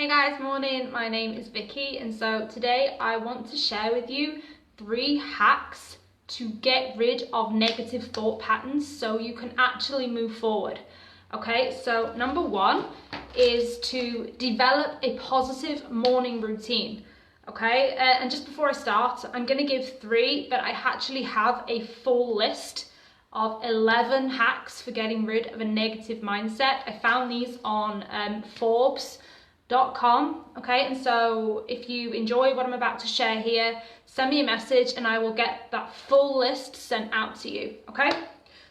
Hey guys, morning. My name is Vicky, and so today I want to share with you 3 hacks to get rid of negative thought patterns so you can actually move forward. Okay, so number 1 is to develop a positive morning routine. Okay, and just before I start, I'm going to give 3, but I actually have a full list of 11 hacks for getting rid of a negative mindset. I found these on Forbes.com. Okay, and so if you enjoy what I'm about to share here, send me a message and I will get that full list sent out to you. Okay,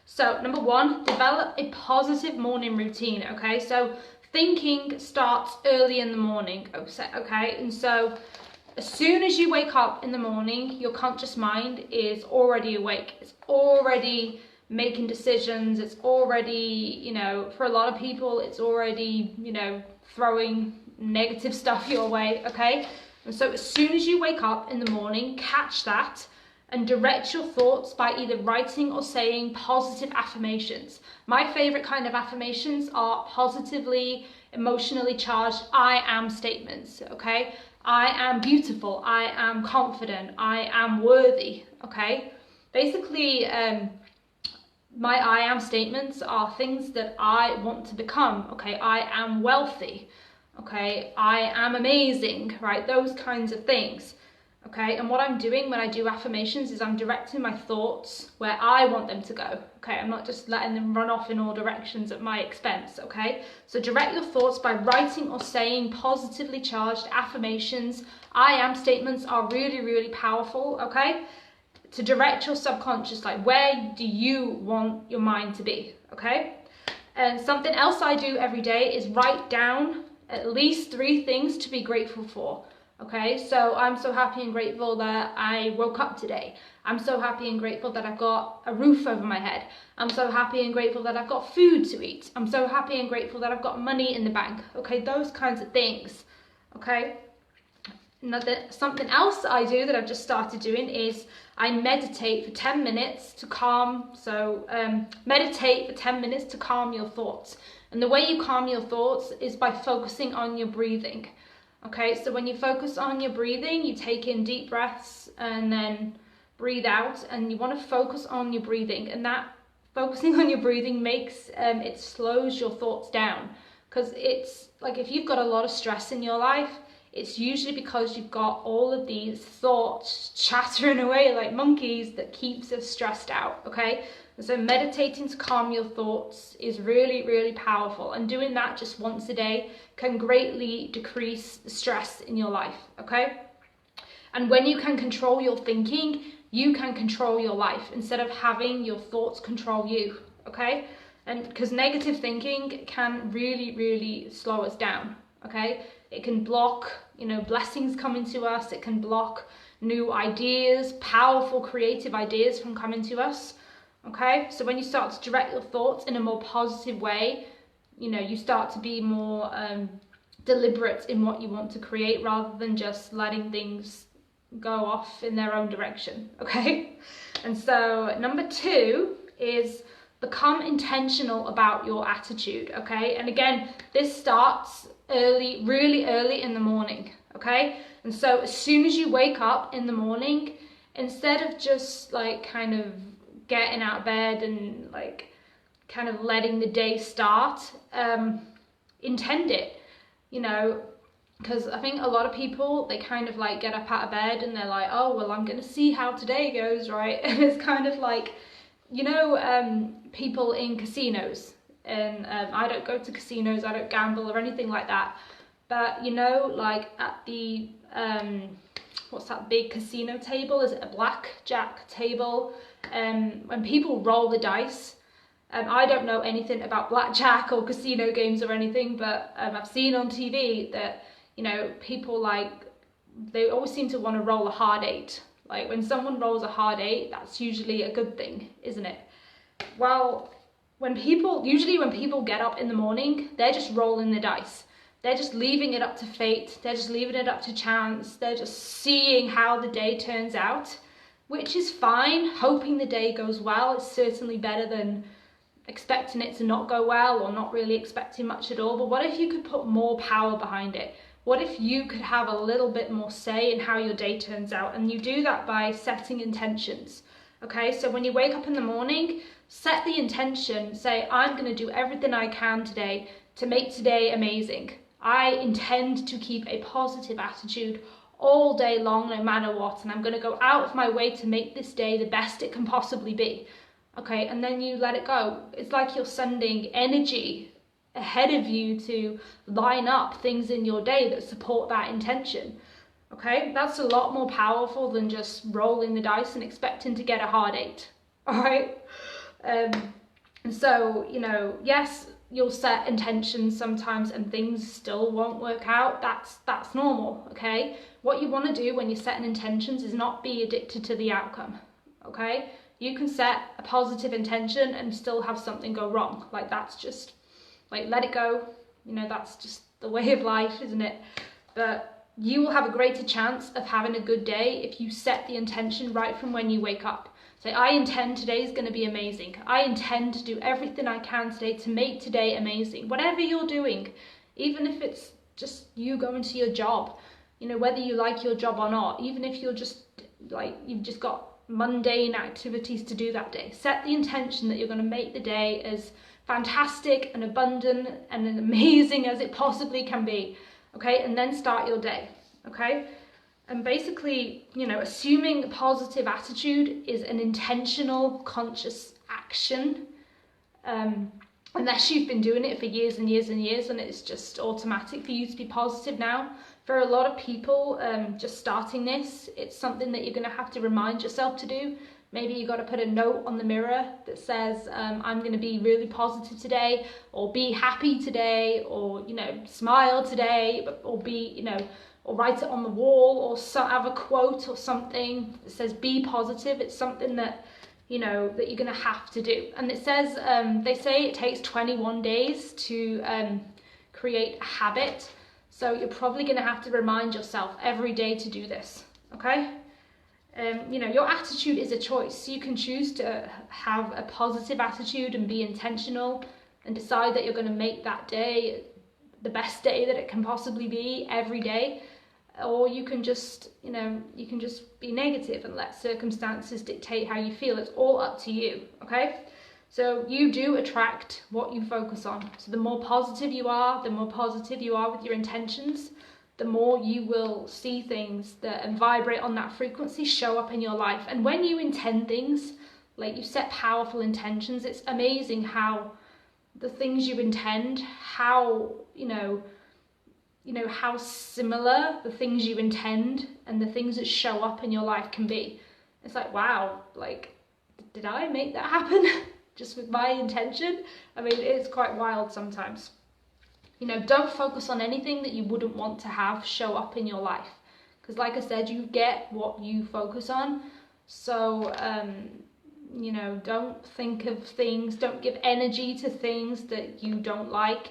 so number 1, develop a positive morning routine. Okay, so thinking starts early in the morning. Okay, and so as soon as you wake up in the morning, your conscious mind is already awake. It's already making decisions. It's already, for a lot of people, it's already, throwing negative stuff your way, okay? And so as soon as you wake up in the morning, catch that and direct your thoughts by either writing or saying positive affirmations. My favorite kind of affirmations are positively, emotionally charged I am statements, okay? I am beautiful, I am confident, I am worthy, okay? Basically, my I am statements are things that I want to become, okay? I am wealthy, okay? I am amazing, right? Those kinds of things, okay? And what I'm doing when I do affirmations is I'm directing my thoughts where I want them to go, okay? I'm not just letting them run off in all directions at my expense, okay? So direct your thoughts by writing or saying positively charged affirmations. I am statements are really, really powerful, okay? To direct your subconscious, like where do you want your mind to be, okay? And something else I do every day is write down at least 3 things to be grateful for, okay? So I'm so happy and grateful that I woke up today. I'm so happy and grateful that I've got a roof over my head. I'm so happy and grateful that I've got food to eat. I'm so happy and grateful that I've got money in the bank, okay? Those kinds of things, okay? Something else I do that I've just started doing is I meditate for 10 minutes to calm. So meditate for 10 minutes to calm your thoughts. And the way you calm your thoughts is by focusing on your breathing. Okay, so when you focus on your breathing, you take in deep breaths and then breathe out. And you want to focus on your breathing. And that focusing on your breathing makes, it slows your thoughts down. Because it's like if you've got a lot of stress in your life, it's usually because you've got all of these thoughts chattering away like monkeys that keeps us stressed out, okay? And so meditating to calm your thoughts is really, really powerful. And doing that just once a day can greatly decrease the stress in your life, okay? And when you can control your thinking, you can control your life instead of having your thoughts control you, okay? And because negative thinking can really, really slow us down, okay? It can block, blessings coming to us. It can block new ideas, powerful creative ideas from coming to us, okay? So when you start to direct your thoughts in a more positive way, you start to be more deliberate in what you want to create rather than just letting things go off in their own direction, okay? And so number 2 is become intentional about your attitude, okay? And again, this starts early, really early in the morning, okay? And so as soon as you wake up in the morning, instead of just like kind of getting out of bed and like kind of letting the day start, intend it, because I think a lot of people, they kind of like get up out of bed and they're like, oh, well, I'm going to see how today goes, right? And it's kind of like, people in casinos. And I don't go to casinos, I don't gamble or anything like that. But like at the, what's that big casino table? Is it a blackjack table? When people roll the dice, I don't know anything about blackjack or casino games or anything, but I've seen on TV that, people they always seem to want to roll a hard 8. Like when someone rolls a hard 8, that's usually a good thing, isn't it? Well, when people get up in the morning, they're just rolling the dice. They're just leaving it up to fate. They're just leaving it up to chance. They're just seeing how the day turns out, which is fine. Hoping the day goes well is certainly better than expecting it to not go well or not really expecting much at all. But what if you could put more power behind it? What if you could have a little bit more say in how your day turns out? And you do that by setting intentions. Okay, so when you wake up in the morning, set the intention, say, I'm going to do everything I can today to make today amazing. I intend to keep a positive attitude all day long, no matter what, and I'm going to go out of my way to make this day the best it can possibly be. Okay, and then you let it go. It's like you're sending energy ahead of you to line up things in your day that support that intention. Okay, that's a lot more powerful than just rolling the dice and expecting to get a hard 8. All right, and so, you know, yes, you'll set intentions sometimes and things still won't work out. That's normal. Okay, what you want to do when you're setting intentions is not be addicted to the outcome. Okay, you can set a positive intention and still have something go wrong. Like, that's just, like, let it go. You know, that's just the way of life, isn't it? But you will have a greater chance of having a good day if you set the intention right from when you wake up. Say, I intend today is going to be amazing. I intend to do everything I can today to make today amazing. Whatever you're doing, even if it's just you going to your job, you know, whether you like your job or not, even if you're just like, you've just got mundane activities to do that day, set the intention that you're going to make the day as fantastic and abundant and amazing as it possibly can be. Okay, and then start your day. Okay, and basically, you know, assuming a positive attitude is an intentional, conscious action, unless you've been doing it for years and years and years and it's just automatic for you to be positive now. For a lot of people, just starting this, it's something that you're going to have to remind yourself to do. Maybe you got to put a note on the mirror that says, I'm going to be really positive today, or be happy today, or, you know, smile today, or be, you know, or write it on the wall, or have a quote or something that says be positive. It's something that, you know, that you're going to have to do. And it says, they say it takes 21 days to create a habit. So you're probably going to have to remind yourself every day to do this, okay? You know, your attitude is a choice. You can choose to have a positive attitude and be intentional and decide that you're going to make that day the best day that it can possibly be every day. Or you can just, you know, you can just be negative and let circumstances dictate how you feel. It's all up to you, okay? So you do attract what you focus on. So the more positive you are with your intentions, the more you will see things that and vibrate on that frequency show up in your life. And when you intend things, like you set powerful intentions, it's amazing how the things you intend, how, you know, how similar the things you intend and the things that show up in your life can be. It's like, wow, like, did I make that happen just with my intention? I mean, it's quite wild sometimes. You know, don't focus on anything that you wouldn't want to have show up in your life. Because like I said, you get what you focus on. So, you know, don't think of things, don't give energy to things that you don't like.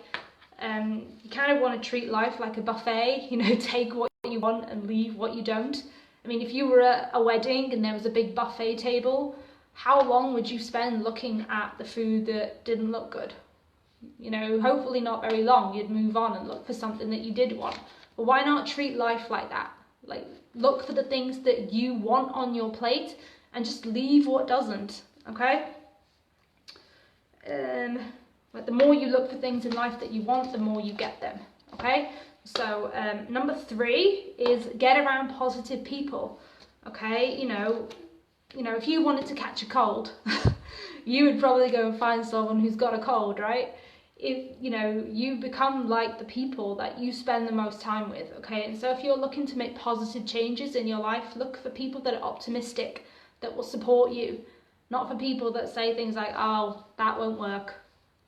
You kind of want to treat life like a buffet, you know, take what you want and leave what you don't. I mean, if you were at a wedding and there was a big buffet table, how long would you spend looking at the food that didn't look good? You know, hopefully not very long. You'd move on and look for something that you did want. But why not treat life like that? Like, look for the things that you want on your plate and just leave what doesn't, okay? Like, the more you look for things in life that you want, the more you get them, okay? So number 3 is get around positive people, okay? You know, if you wanted to catch a cold, you would probably go and find someone who's got a cold, right? If, you know, you become like the people that you spend the most time with, okay? And so if you're looking to make positive changes in your life, look for people that are optimistic, that will support you, not for people that say things like, oh, that won't work,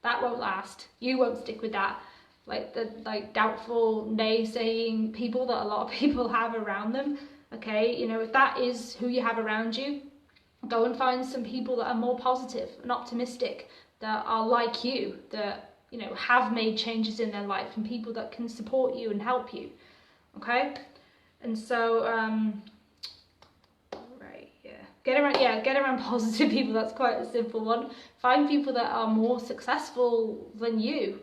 that won't last, you won't stick with that. Like the doubtful, naysaying people that a lot of people have around them, okay? You know, if that is who you have around you, go and find some people that are more positive and optimistic, that are like you, that, you know, have made changes in their life, and people that can support you and help you, okay? And so, get around positive people. That's quite a simple one. Find people that are more successful than you,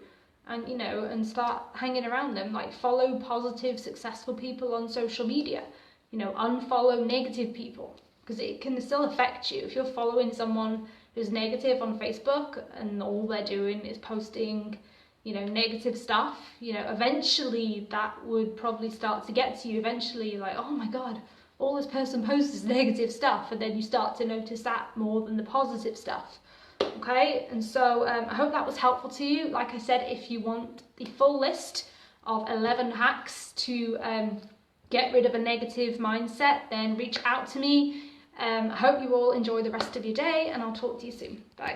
and and start hanging around them. Like, follow positive, successful people on social media. Unfollow negative people, because it can still affect you. If you're following someone who's negative on Facebook and all they're doing is posting negative stuff, eventually that would probably start to get to you. Eventually, like, oh my god, all this person posts is negative stuff, and then you start to notice that more than the positive stuff. Okay, and so I hope that was helpful to you. Like I said, if you want the full list of 11 hacks to get rid of a negative mindset, then reach out to me. I hope you all enjoy the rest of your day, and I'll talk to you soon. Bye.